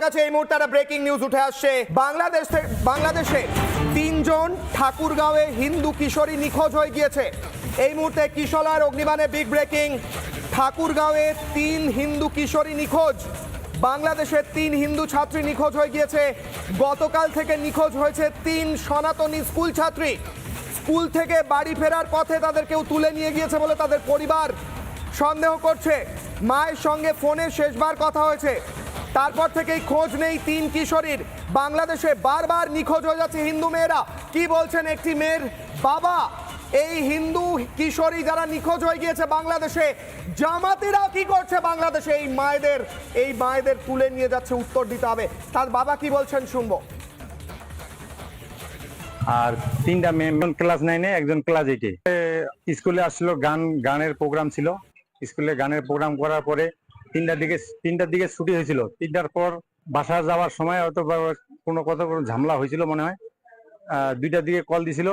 কাছে এই মুহূর্তে একটা ব্রেকিং নিউজ উঠে আসছে। বাংলাদেশে 3 জন ঠাকুরগাঁওয়ে হিন্দু কিশোরী নিখোঁজ হয়ে গিয়েছে। এই মুহূর্তে কিশোলার অগ্নিবাণে বিগ ব্রেকিং। ঠাকুরগাঁওয়ে 3 হিন্দু কিশোরী নিখোঁজ। বাংলাদেশের 3 হিন্দু ছাত্রী নিখোঁজ হয়ে গিয়েছে। গতকাল থেকে নিখোঁজ হয়েছে 3 সনাতনী স্কুল ছাত্রী। স্কুল থেকে বাড়ি ফেরার পথে তাদের কেউ তুলে নিয়ে গিয়েছে বলে তাদের পরিবার সন্দেহ করছে। মায়ের সঙ্গে ফোনে শেষবার কথা হয়েছে, তারপর থেকেই খোঁজ নেই 3 কিশোরীর। বাংলাদেশে বারবার নিখোঁজ হয়ে যাচ্ছে হিন্দু মেয়েরা। কি বলছেন একটি মেয়ের বাবা? এই হিন্দু কিশোরী যারা নিখোঁজ হয়ে গিয়েছে বাংলাদেশে, জামাতিরা কি করছে বাংলাদেশে? এই মায়েদের তুলে নিয়ে যাচ্ছে, উত্তর দিতে হবে। তার বাবা কি বলছেন শুনবো। আর 3টা মেয়ে, ক্লাস 9-এ, একজন ক্লাস 8-এ। স্কুলে আসলো, গানের প্রোগ্রাম ছিল। স্কুলে গানের প্রোগ্রাম করার পরে 3টার দিকে ছুটি হয়েছিল। 3টার পর বাসা যাওয়ার সময় হয়তো কোনো ঝামেলা হয়েছিল মনে হয়। 2টার দিকে কল দিছিল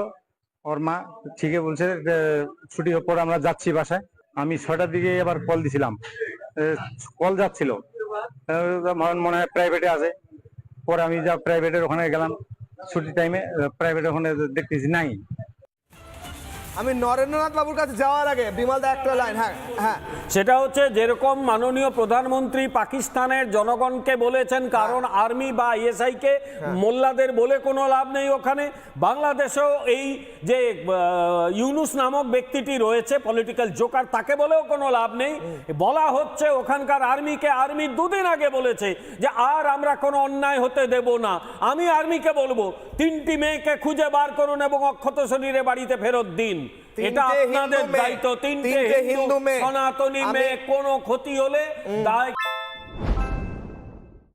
ওর মা, ঠিকই বলছে ছুটি হওয়ার পর আমরা যাচ্ছি বাসায়। আমি 6টার দিকে আবার কল দিছিলাম, কল যাচ্ছিল, মনে হয় প্রাইভেটে আছে। পরে আমি যা প্রাইভেটের ওখানে গেলাম ছুটি টাইমে, প্রাইভেটের ওখানে দেখতেছি নাই। আমি নরেন্দ্রনাথ বাবুর কাছে যাওয়ার আগে বিমল দা একটা লাইন। হ্যাঁ, সেটা হচ্ছে যেরকম মাননীয় প্রধানমন্ত্রী পাকিস্তানের জনগণকে বলেছেন, কারণ আর্মি বা আইএসআই কে মোল্লাদের বলে কোনো লাভ নেই ওখানে। বাংলাদেশেও এই যে ইউনুস নামক ব্যক্তিটি রয়েছে, পলিটিক্যাল জোকার, তাকে বলেও কোনো লাভ নেই। বলা হচ্ছে ওখানকার আর্মিকে, আর্মি 2 দিন আগে বলেছে যে আর আমরা কোনো অন্যায় হতে দেব না। আমি আর্মিকে বলবো 3টি মেয়েকে খুঁজে বার করুন এবং অক্ষত শরীরে বাড়িতে ফেরত দিন। এটা আপনাদের দায়িত্ব। 3টে হিন্দু সনাতনী মেয়ে, কোনো ক্ষতি হলে দায়